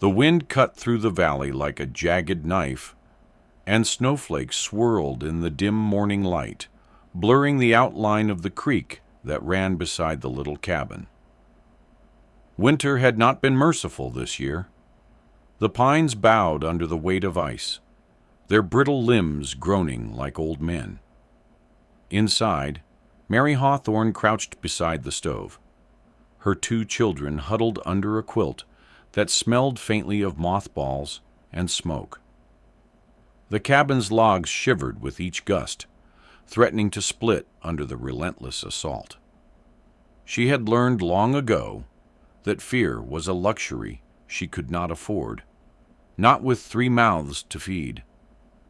The wind cut through the valley like a jagged knife, and snowflakes swirled in the dim morning light, blurring the outline of the creek that ran beside the little cabin. Winter had not been merciful this year. The pines bowed under the weight of ice, their brittle limbs groaning like old men. Inside, Mary Hawthorne crouched beside the stove, her 2 children huddled under a quilt that smelled faintly of mothballs and smoke. The cabin's logs shivered with each gust, threatening to split under the relentless assault. She had learned long ago that fear was a luxury she could not afford, not with 3 mouths to feed,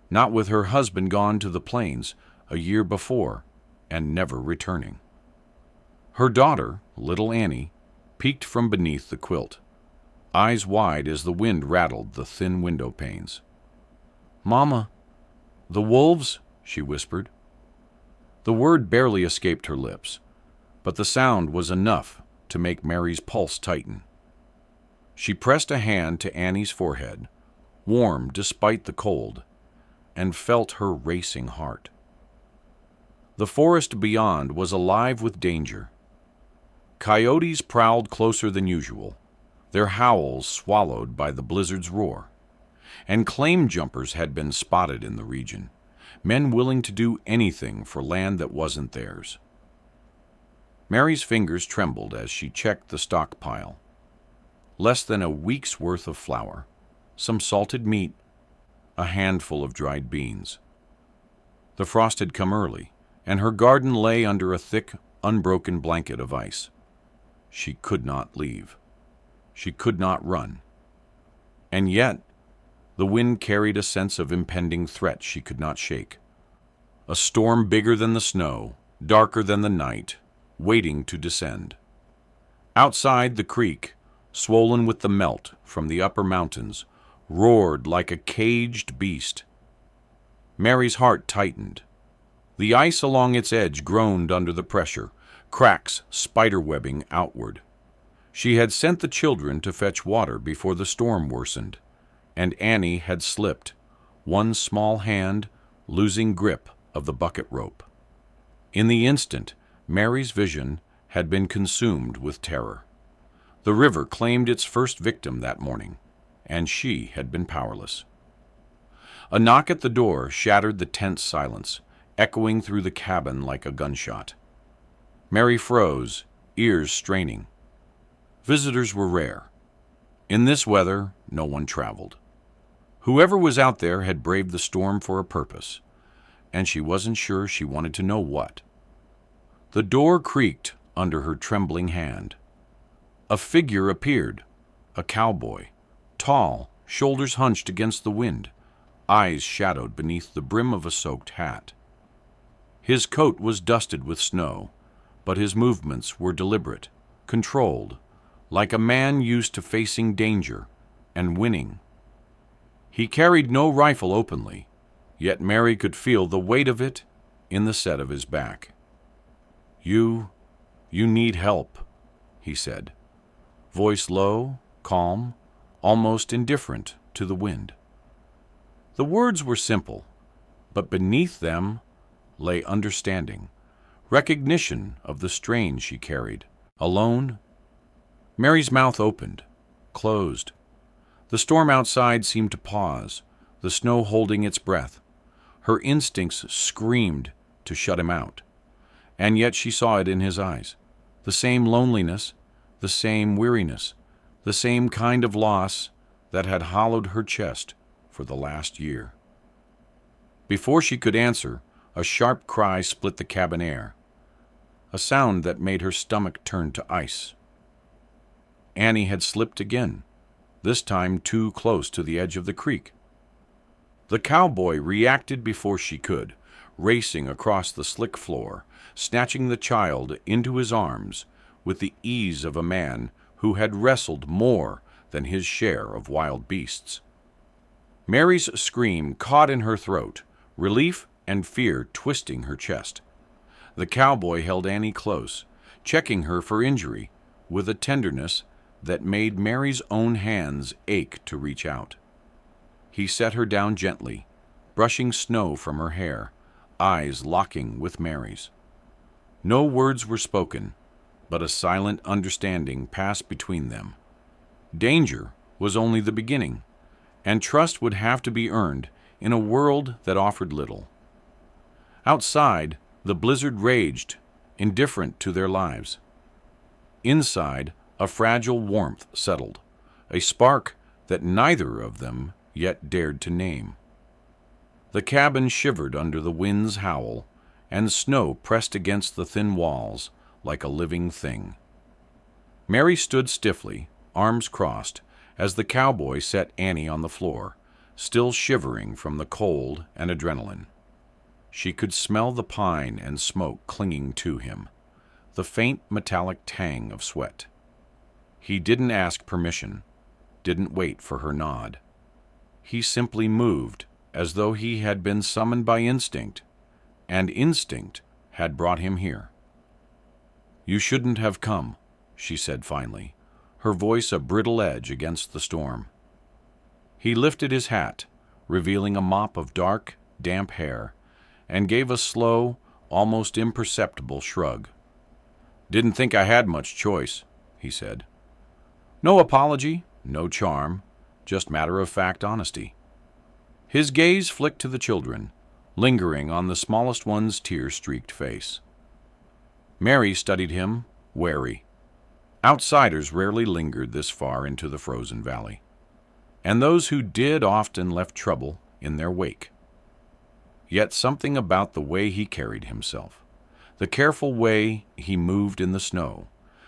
not with her husband gone to the plains a year before and never returning. Her daughter, little Annie, peeked from beneath the quilt, eyes wide as the wind rattled the thin window panes. "Mama, the wolves," she whispered. The word barely escaped her lips, but the sound was enough to make Mary's pulse tighten. She pressed a hand to Annie's forehead, warm despite the cold, and felt her racing heart. The forest beyond was alive with danger. Coyotes prowled closer than usual, their howls swallowed by the blizzard's roar, and claim jumpers had been spotted in the region, men willing to do anything for land that wasn't theirs. Mary's fingers trembled as she checked the stockpile. Less than a week's worth of flour, some salted meat, a handful of dried beans. The frost had come early, and her garden lay under a thick, unbroken blanket of ice. She could not leave. She could not run. And yet, the wind carried a sense of impending threat she could not shake. A storm bigger than the snow, darker than the night, waiting to descend. Outside, the creek, swollen with the melt from the upper mountains, roared like a caged beast. Mary's heart tightened. The ice along its edge groaned under the pressure, cracks spiderwebbing outward. She had sent the children to fetch water before the storm worsened, and Annie had slipped, one small hand losing grip of the bucket rope. In the instant, Mary's vision had been consumed with terror. The river claimed its first victim that morning, and she had been powerless. A knock at the door shattered the tense silence, echoing through the cabin like a gunshot. Mary froze, ears straining. Visitors were rare. In this weather, no one traveled. Whoever was out there had braved the storm for a purpose, and she wasn't sure she wanted to know what. The door creaked under her trembling hand. A figure appeared, a cowboy, tall, shoulders hunched against the wind, eyes shadowed beneath the brim of a soaked hat. His coat was dusted with snow, but his movements were deliberate, controlled, like a man used to facing danger and winning. He carried no rifle openly, yet Mary could feel the weight of it in the set of his back. You need help," he said, voice low, calm, almost indifferent to the wind. The words were simple, but beneath them lay understanding, recognition of the strain she carried. Alone? Mary's mouth opened, closed. The storm outside seemed to pause, the snow holding its breath. Her instincts screamed to shut him out, and yet she saw it in his eyes. The same loneliness, the same weariness, the same kind of loss that had hollowed her chest for the last year. Before she could answer, a sharp cry split the cabin air, a sound that made her stomach turn to ice. Annie had slipped again, this time too close to the edge of the creek. The cowboy reacted before she could, racing across the slick floor, snatching the child into his arms with the ease of a man who had wrestled more than his share of wild beasts. Mary's scream caught in her throat, relief and fear twisting her chest. The cowboy held Annie close, checking her for injury with a tenderness that made Mary's own hands ache to reach out. He set her down gently, brushing snow from her hair, eyes locking with Mary's. No words were spoken, but a silent understanding passed between them. Danger was only the beginning, and trust would have to be earned in a world that offered little. Outside, the blizzard raged, indifferent to their lives. Inside, a fragile warmth settled, a spark that neither of them yet dared to name. The cabin shivered under the wind's howl, and snow pressed against the thin walls like a living thing. Mary stood stiffly, arms crossed, as the cowboy set Annie on the floor, still shivering from the cold and adrenaline. She could smell the pine and smoke clinging to him, the faint metallic tang of sweat. He didn't ask permission, didn't wait for her nod. He simply moved as though he had been summoned by instinct, and instinct had brought him here. "You shouldn't have come," she said finally, her voice a brittle edge against the storm. He lifted his hat, revealing a mop of dark, damp hair, and gave a slow, almost imperceptible shrug. "Didn't think I had much choice," he said. No apology, no charm, just matter-of-fact honesty. His gaze flicked to the children, lingering on the smallest one's tear-streaked face. Mary studied him, wary. Outsiders rarely lingered this far into the frozen valley, and those who did often left trouble in their wake. Yet something about the way he carried himself, the careful way he moved in the snow,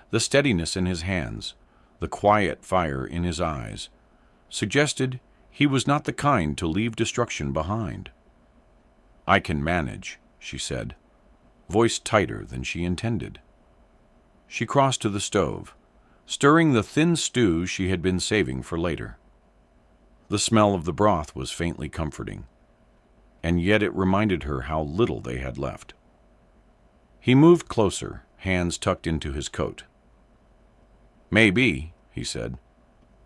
the steadiness in his hands, the quiet fire in his eyes, suggested he was not the kind to leave destruction behind. "I can manage," she said, voice tighter than she intended. She crossed to the stove, stirring the thin stew she had been saving for later. The smell of the broth was faintly comforting, and yet it reminded her how little they had left. He moved closer, hands tucked into his coat. "Maybe," he said,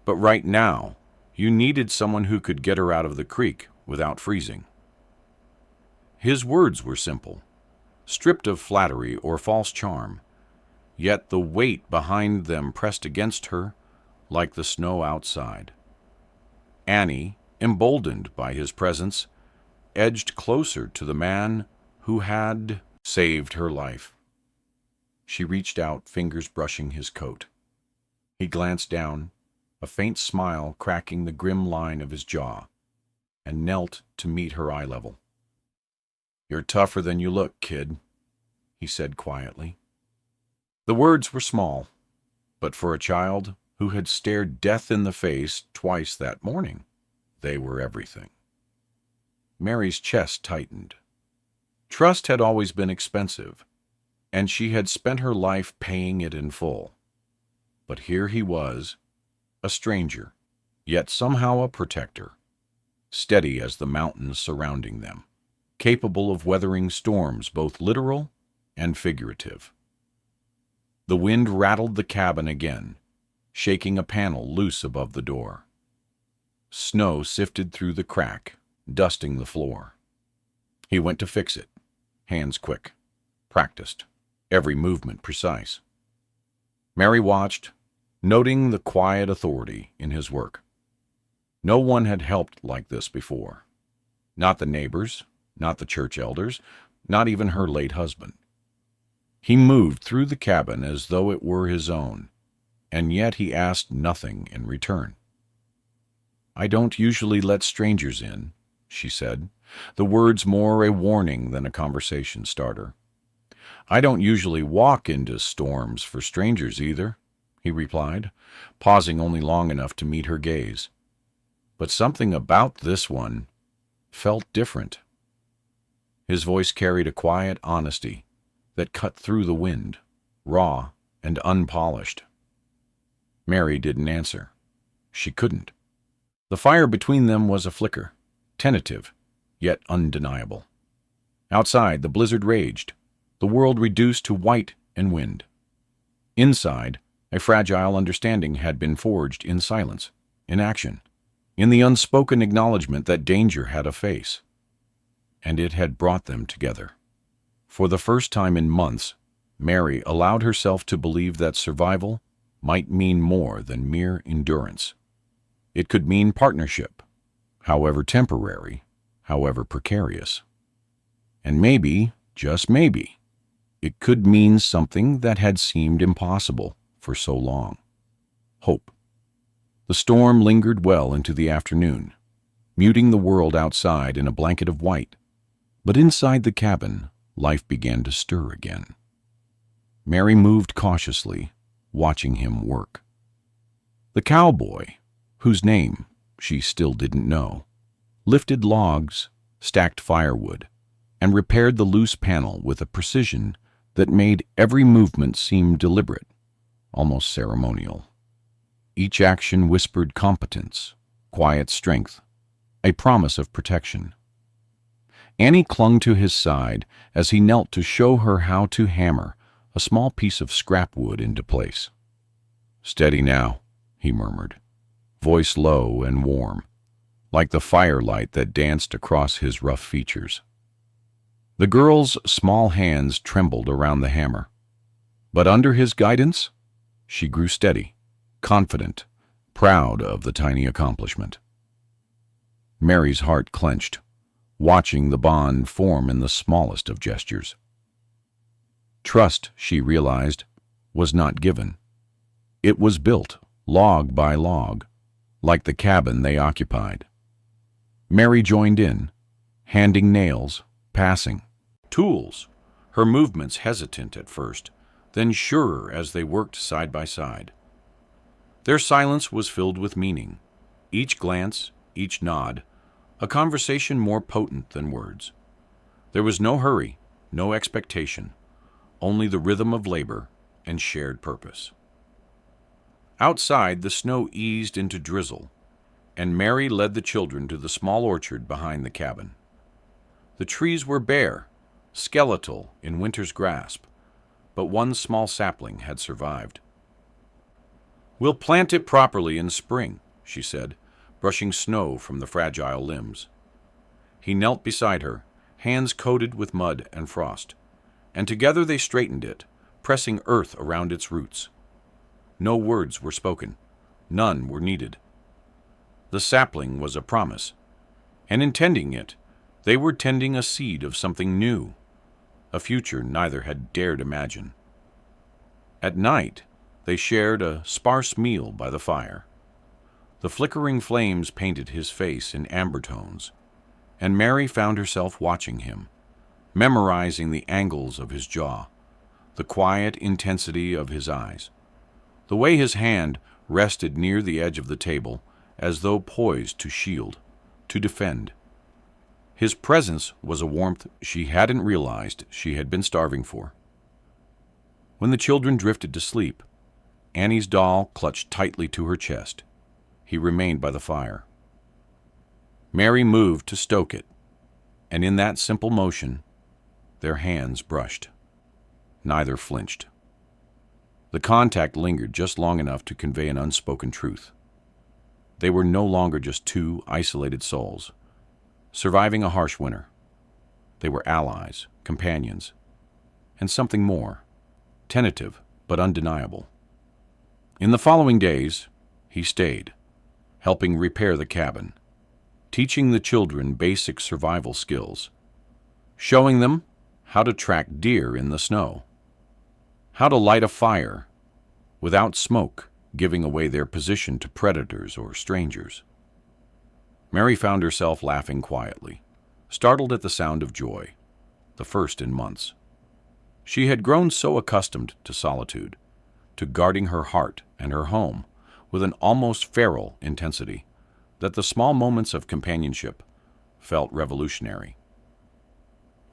"but right now, you needed someone who could get her out of the creek without freezing." His words were simple, stripped of flattery or false charm, yet the weight behind them pressed against her like the snow outside. Annie, emboldened by his presence, edged closer to the man who had saved her life. She reached out, fingers brushing his coat. He glanced down, a faint smile cracking the grim line of his jaw, and knelt to meet her eye level. "You're tougher than you look, kid," he said quietly. The words were small, but for a child who had stared death in the face twice that morning, they were everything. Mary's chest tightened. Trust had always been expensive, and she had spent her life paying it in full. But here he was, a stranger, yet somehow a protector, steady as the mountains surrounding them, capable of weathering storms both literal and figurative. The wind rattled the cabin again, shaking a panel loose above the door. Snow sifted through the crack, dusting the floor. He went to fix it, hands quick, practiced, every movement precise. Mary watched, noting the quiet authority in his work. No one had helped like this before. Not the neighbors, not the church elders, not even her late husband. He moved through the cabin as though it were his own, and yet he asked nothing in return. "I don't usually let strangers in," she said, the words more a warning than a conversation starter. "I don't usually walk into storms for strangers either," he replied, pausing only long enough to meet her gaze. But something about this one felt different. His voice carried a quiet honesty that cut through the wind, raw and unpolished. Mary didn't answer. She couldn't. The fire between them was a flicker, tentative, yet undeniable. Outside, the blizzard raged, the world reduced to white and wind. Inside, A fragile understanding had been forged in silence, in action, in the unspoken acknowledgement that danger had a face. And it had brought them together. For the first time in months, Mary allowed herself to believe that survival might mean more than mere endurance. It could mean partnership, however temporary, however precarious. And maybe, just maybe, it could mean something that had seemed impossible for so long. Hope. The storm lingered well into the afternoon, muting the world outside in a blanket of white. But inside the cabin, life began to stir again. Mary moved cautiously, watching him work. The cowboy, whose name she still didn't know, lifted logs, stacked firewood, and repaired the loose panel with a precision that made every movement seem deliberate, almost ceremonial. Each action whispered competence, quiet strength, a promise of protection. Annie clung to his side as he knelt to show her how to hammer a small piece of scrap wood into place. "Steady now," he murmured, voice low and warm, like the firelight that danced across his rough features. The girl's small hands trembled around the hammer, but under his guidance, she grew steady, confident, proud of the tiny accomplishment. Mary's heart clenched, watching the bond form in the smallest of gestures. Trust, she realized, was not given. It was built, log by log, like the cabin they occupied. Mary joined in, handing nails, passing tools, her movements hesitant at first, then surer as they worked side by side. Their silence was filled with meaning, each glance, each nod, a conversation more potent than words. There was no hurry, no expectation, only the rhythm of labor and shared purpose. Outside, the snow eased into drizzle, and Mary led the children to the small orchard behind the cabin. The trees were bare, skeletal in winter's grasp, but one small sapling had survived. "We'll plant it properly in spring," she said, brushing snow from the fragile limbs. He knelt beside her, hands coated with mud and frost, and together they straightened it, pressing earth around its roots. No words were spoken, none were needed. The sapling was a promise, and in tending it, they were tending a seed of something new, a future neither had dared imagine. At night, they shared a sparse meal by the fire. The flickering flames painted his face in amber tones, and Mary found herself watching him, memorizing the angles of his jaw, the quiet intensity of his eyes, the way his hand rested near the edge of the table as though poised to shield, to defend. His presence was a warmth she hadn't realized she had been starving for. When the children drifted to sleep, Annie's doll clutched tightly to her chest. He remained by the fire. Mary moved to stoke it, and in that simple motion, their hands brushed. Neither flinched. The contact lingered just long enough to convey an unspoken truth. They were no longer just two isolated souls, surviving a harsh winter. They were allies, companions, and something more, tentative but undeniable. In the following days, he stayed, helping repair the cabin, teaching the children basic survival skills, showing them how to track deer in the snow, how to light a fire without smoke giving away their position to predators or strangers. Mary found herself laughing quietly, startled at the sound of joy, the first in months. She had grown so accustomed to solitude, to guarding her heart and her home with an almost feral intensity, that the small moments of companionship felt revolutionary.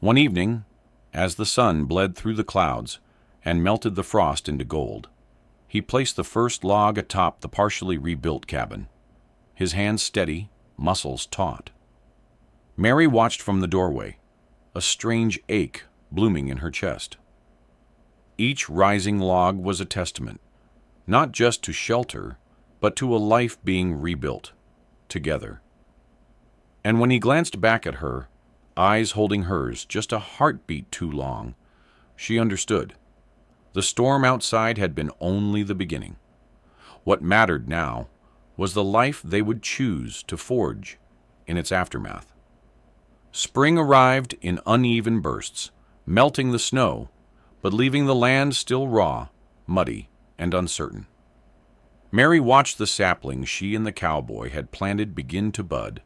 One evening, as the sun bled through the clouds and melted the frost into gold, he placed the first log atop the partially rebuilt cabin, his hands steady, muscles taut. Mary watched from the doorway, a strange ache blooming in her chest. Each rising log was a testament, not just to shelter, but to a life being rebuilt, together. And when he glanced back at her, eyes holding hers just a heartbeat too long, she understood. The storm outside had been only the beginning. What mattered now was the life they would choose to forge in its aftermath. Spring arrived in uneven bursts, melting the snow, but leaving the land still raw, muddy, and uncertain. Mary watched the saplings she and the cowboy had planted begin to bud,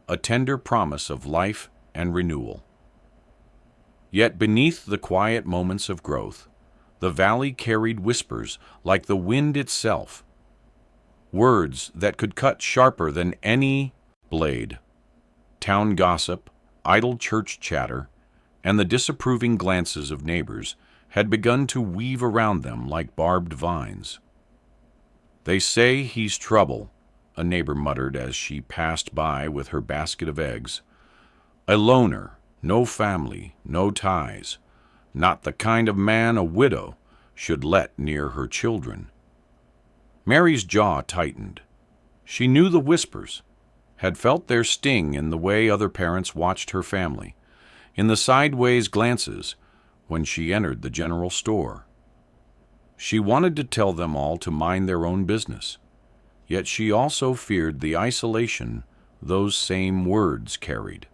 a tender promise of life and renewal. Yet beneath the quiet moments of growth, the valley carried whispers like the wind itself, words that could cut sharper than any blade. Town gossip, idle church chatter, and the disapproving glances of neighbors had begun to weave around them like barbed vines. "They say he's trouble," a neighbor muttered as she passed by with her basket of eggs. "A loner, no family, no ties, not the kind of man a widow should let near her children." Mary's jaw tightened. She knew the whispers, had felt their sting in the way other parents watched her family, in the sideways glances when she entered the general store. She wanted to tell them all to mind their own business, yet she also feared the isolation those same words carried.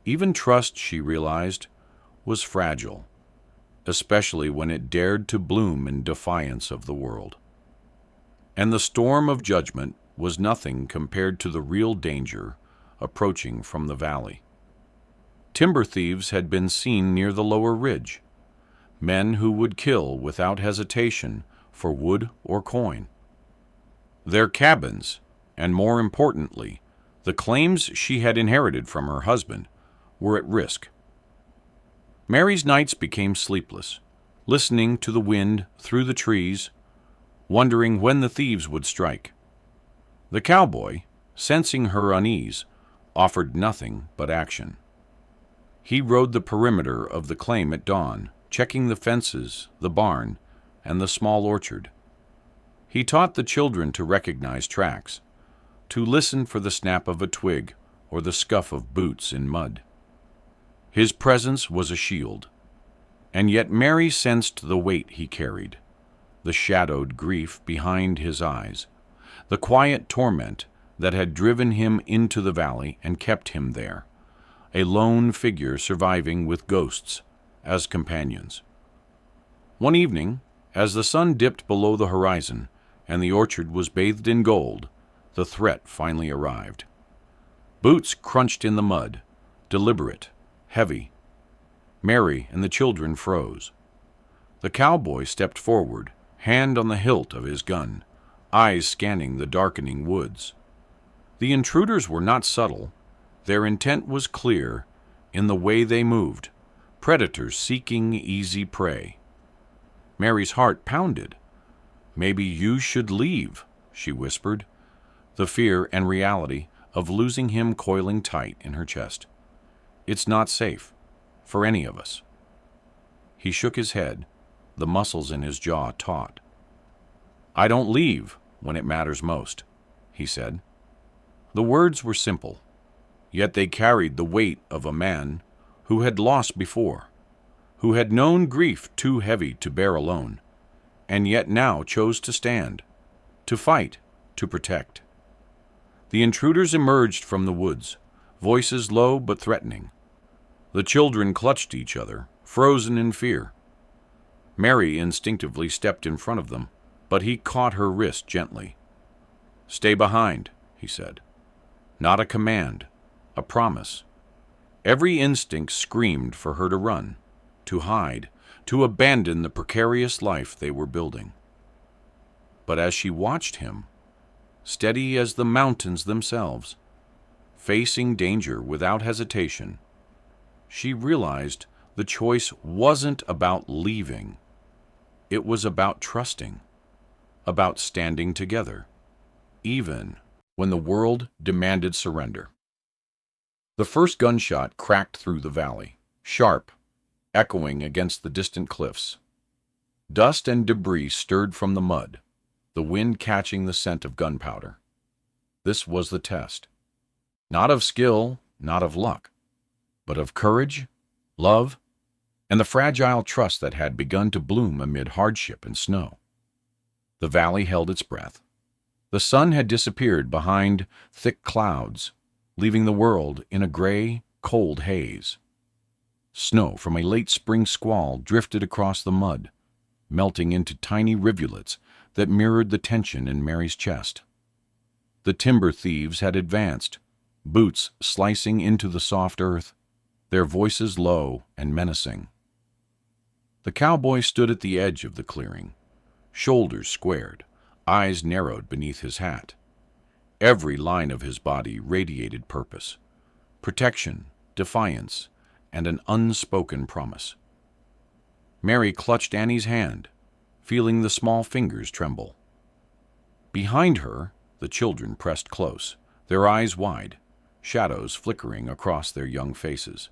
Even trust, she realized, was fragile, especially when it dared to bloom in defiance of the world. And the storm of judgment was nothing compared to the real danger approaching from the valley. Timber thieves had been seen near the lower ridge, men who would kill without hesitation for wood or coin. Their cabins, and more importantly, the claims she had inherited from her husband, were at risk. Mary's nights became sleepless, listening to the wind through the trees, wondering when the thieves would strike. The cowboy, sensing her unease, offered nothing but action. He rode the perimeter of the claim at dawn, checking the fences, the barn, and the small orchard. He taught the children to recognize tracks, to listen for the snap of a twig or the scuff of boots in mud. His presence was a shield, and yet Mary sensed the weight he carried, the shadowed grief behind his eyes, the quiet torment that had driven him into the valley and kept him there, a lone figure surviving with ghosts as companions. One evening, as the sun dipped below the horizon and the orchard was bathed in gold, the threat finally arrived. Boots crunched in the mud, deliberate, heavy. Mary and the children froze. The cowboy stepped forward, hand on the hilt of his gun, eyes scanning the darkening woods. The intruders were not subtle. Their intent was clear in the way they moved, predators seeking easy prey. Mary's heart pounded. "Maybe you should leave," she whispered, the fear and reality of losing him coiling tight in her chest. "It's not safe, for any of us." He shook his head, the muscles in his jaw taut. "I don't leave when it matters most," he said. The words were simple, yet they carried the weight of a man who had lost before, who had known grief too heavy to bear alone, and yet now chose to stand, to fight, to protect. The intruders emerged from the woods, voices low but threatening. The children clutched each other, frozen in fear. Mary instinctively stepped in front of them, but he caught her wrist gently. "Stay behind," he said. Not a command, a promise. Every instinct screamed for her to run, to hide, to abandon the precarious life they were building. But as she watched him, steady as the mountains themselves, facing danger without hesitation, she realized the choice wasn't about leaving. It was about trusting, about standing together, even when the world demanded surrender. The first gunshot cracked through the valley, sharp, echoing against the distant cliffs. Dust and debris stirred from the mud, the wind catching the scent of gunpowder. This was the test. Not of skill, not of luck, but of courage, love, and the fragile trust that had begun to bloom amid hardship and snow. The valley held its breath. The sun had disappeared behind thick clouds, leaving the world in a gray, cold haze. Snow from a late spring squall drifted across the mud, melting into tiny rivulets that mirrored the tension in Mary's chest. The timber thieves had advanced, boots slicing into the soft earth, their voices low and menacing. The cowboy stood at the edge of the clearing, shoulders squared, eyes narrowed beneath his hat. Every line of his body radiated purpose, protection, defiance, and an unspoken promise. Mary clutched Annie's hand, feeling the small fingers tremble. Behind her, the children pressed close, their eyes wide, shadows flickering across their young faces.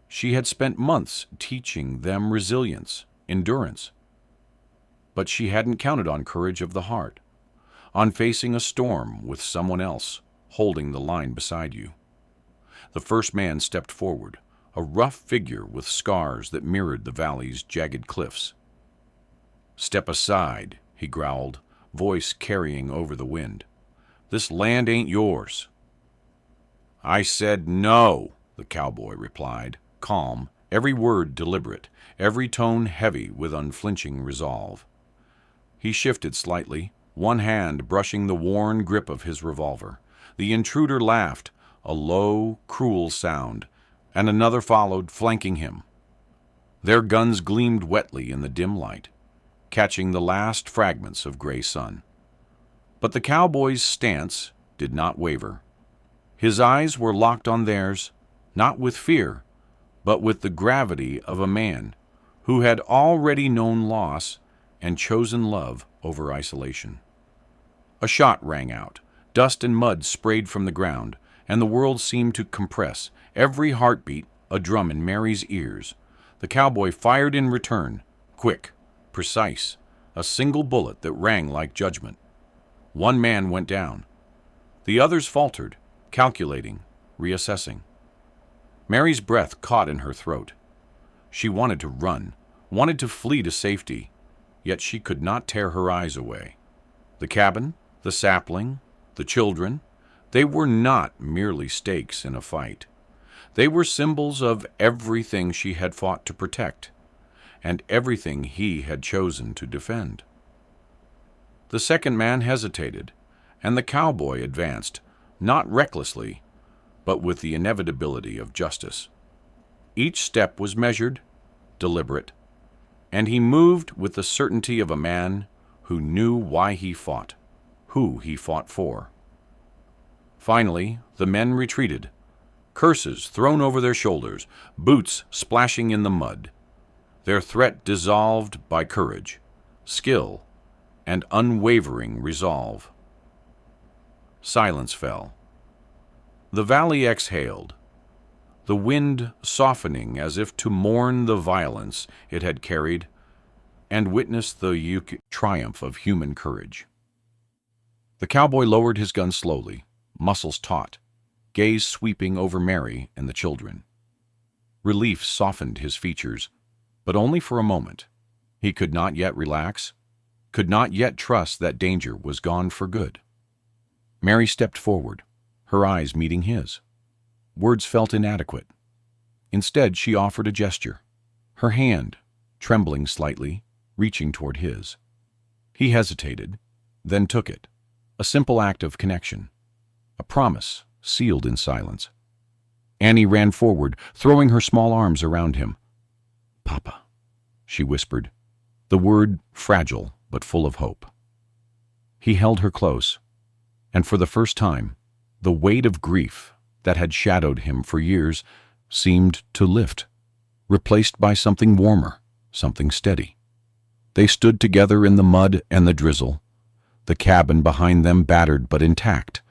She had spent months teaching them resilience, endurance. But she hadn't counted on courage of the heart, on facing a storm with someone else holding the line beside you. The first man stepped forward, a rough figure with scars that mirrored the valley's jagged cliffs. "Step aside," he growled, voice carrying over the wind. "This land ain't yours." "I said no," the cowboy replied, calm, every word deliberate, every tone heavy with unflinching resolve. He shifted slightly, one hand brushing the worn grip of his revolver. The intruder laughed, a low, cruel sound, and another followed, flanking him. Their guns gleamed wetly in the dim light, catching the last fragments of gray sun. But the cowboy's stance did not waver. His eyes were locked on theirs, not with fear, but with the gravity of a man who had already known loss and chosen love over isolation. A shot rang out. Dust and mud sprayed from the ground, and the world seemed to compress, every heartbeat a drum in Mary's ears. The cowboy fired in return, quick, precise, a single bullet that rang like judgment. One man went down. The others faltered, calculating, reassessing. Mary's breath caught in her throat. She wanted to run, wanted to flee to safety, yet she could not tear her eyes away. The cabin, the sapling, the children, they were not merely stakes in a fight. They were symbols of everything she had fought to protect, and everything he had chosen to defend. The second man hesitated, and the cowboy advanced, not recklessly, but with the inevitability of justice. Each step was measured, deliberate, and he moved with the certainty of a man who knew why he fought, who he fought for. Finally, the men retreated, curses thrown over their shoulders, boots splashing in the mud, their threat dissolved by courage, skill, and unwavering resolve. Silence fell. The valley exhaled, the wind softening as if to mourn the violence it had carried and witness the triumph of human courage. The cowboy lowered his gun slowly, muscles taut, gaze sweeping over Mary and the children. Relief softened his features, but only for a moment. He could not yet relax, could not yet trust that danger was gone for good. Mary stepped forward, her eyes meeting his. Words felt inadequate. Instead, she offered a gesture, her hand, trembling slightly, reaching toward his. He hesitated, then took it, a simple act of connection, a promise sealed in silence. Annie ran forward, throwing her small arms around him. "Papa," she whispered, the word fragile but full of hope. He held her close, and for the first time, the weight of grief that had shadowed him for years seemed to lift, replaced by something warmer, something steady. They stood together in the mud and the drizzle, the cabin behind them battered but intact,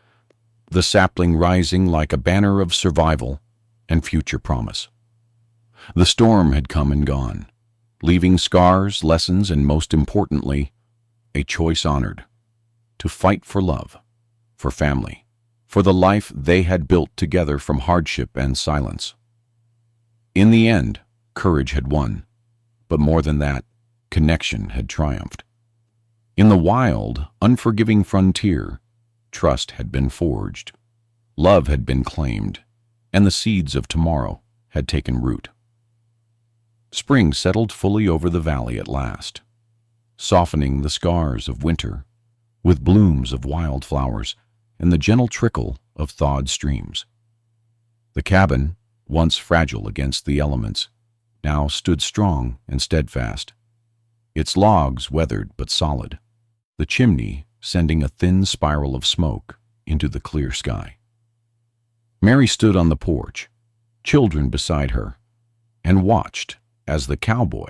the sapling rising like a banner of survival and future promise. The storm had come and gone, leaving scars, lessons, and most importantly, a choice honored: to fight for love, for family, for the life they had built together from hardship and silence. In the end, courage had won, but more than that, connection had triumphed. In the wild, unforgiving frontier, trust had been forged, love had been claimed, and the seeds of tomorrow had taken root. Spring settled fully over the valley at last, softening the scars of winter with blooms of wildflowers and the gentle trickle of thawed streams. The cabin, once fragile against the elements, now stood strong and steadfast, its logs weathered but solid, the chimney sending a thin spiral of smoke into the clear sky. Mary stood on the porch, children beside her, and watched as the cowboy,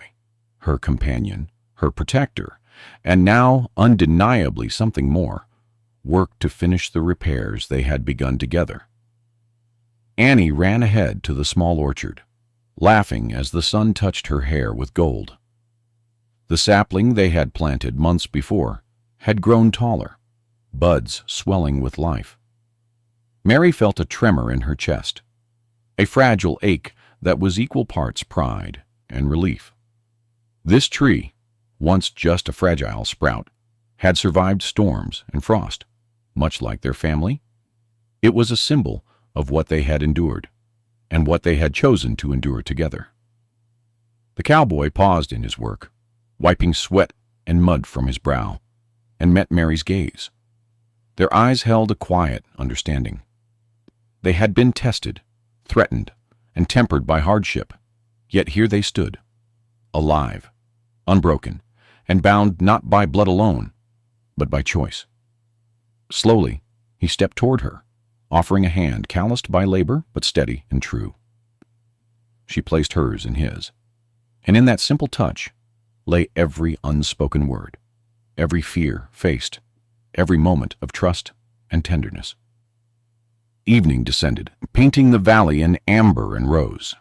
her companion, her protector, and now undeniably something more, worked to finish the repairs they had begun together. Annie ran ahead to the small orchard, laughing as the sun touched her hair with gold. The sapling they had planted months before had grown taller, buds swelling with life. Mary felt a tremor in her chest, a fragile ache that was equal parts pride and relief. This tree, once just a fragile sprout, had survived storms and frost, much like their family. It was a symbol of what they had endured, and what they had chosen to endure together. The cowboy paused in his work, wiping sweat and mud from his brow, and met Mary's gaze. Their eyes held a quiet understanding. They had been tested, threatened, and tempered by hardship, yet here they stood, alive, unbroken, and bound not by blood alone, but by choice. Slowly, he stepped toward her, offering a hand calloused by labor but steady and true. She placed hers in his, and in that simple touch lay every unspoken word, every fear faced, every moment of trust and tenderness. Evening descended, painting the valley in amber and rose.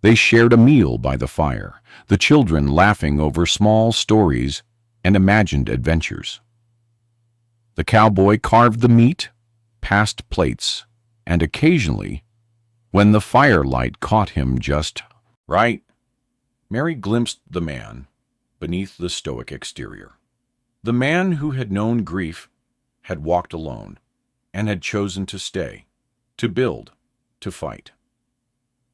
They shared a meal by the fire, the children laughing over small stories and imagined adventures. The cowboy carved the meat, passed plates, and occasionally, when the firelight caught him just right, Mary glimpsed the man beneath the stoic exterior. The man who had known grief, had walked alone, and had chosen to stay, to build, to fight.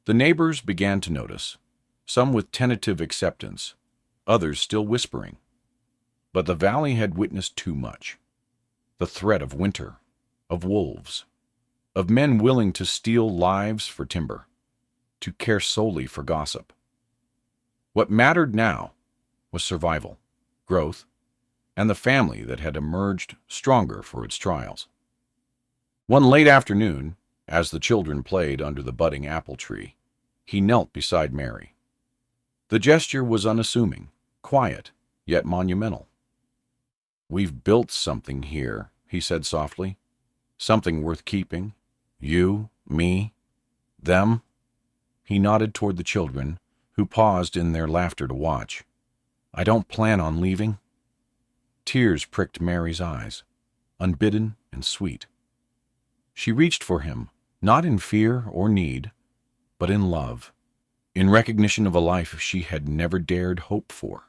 The neighbors began to notice, some with tentative acceptance, others still whispering. But the valley had witnessed too much. The threat of winter, of wolves, of men willing to steal lives for timber, to care solely for gossip. What mattered now was survival, growth, and the family that had emerged stronger for its trials. One late afternoon, as the children played under the budding apple tree, he knelt beside Mary. The gesture was unassuming, quiet, yet monumental. "We've built something here," he said softly. "Something worth keeping. You, me, them." He nodded toward the children, who paused in their laughter to watch. "I don't plan on leaving." Tears pricked Mary's eyes, unbidden and sweet. She reached for him, not in fear or need, but in love, in recognition of a life she had never dared hope for,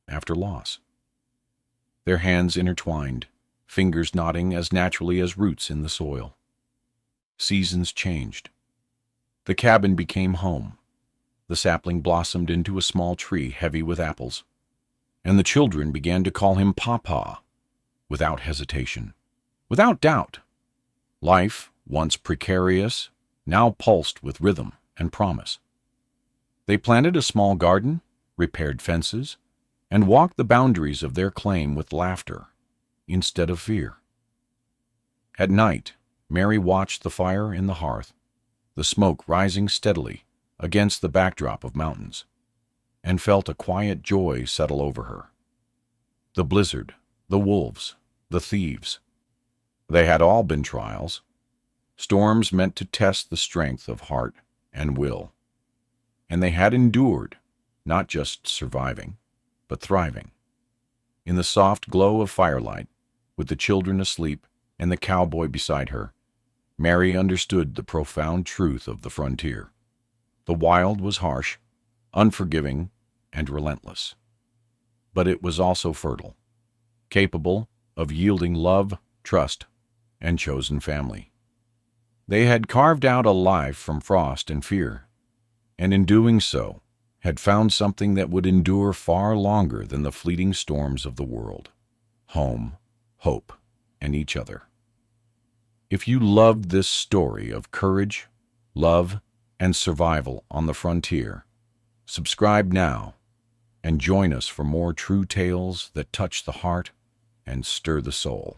after loss. Their hands intertwined, fingers knotting as naturally as roots in the soil. Seasons changed. The cabin became home. The sapling blossomed into a small tree heavy with apples, and the children began to call him Papa, without hesitation, without doubt. Life, once precarious, now pulsed with rhythm and promise. They planted a small garden, repaired fences, and walked the boundaries of their claim with laughter instead of fear. At night, Mary watched the fire in the hearth, the smoke rising steadily against the backdrop of mountains, and felt a quiet joy settle over her. The blizzard, the wolves, the thieves, they had all been trials, storms meant to test the strength of heart and will, and they had endured, not just surviving, but thriving. In the soft glow of firelight, with the children asleep and the cowboy beside her, Mary understood the profound truth of the frontier. The wild was harsh, unforgiving, and relentless. But it was also fertile, capable of yielding love, trust, and chosen family. They had carved out a life from frost and fear, and in doing so, had found something that would endure far longer than the fleeting storms of the world: home, hope, and each other. If you loved this story of courage, love, and survival on the frontier, subscribe now and join us for more true tales that touch the heart and stir the soul.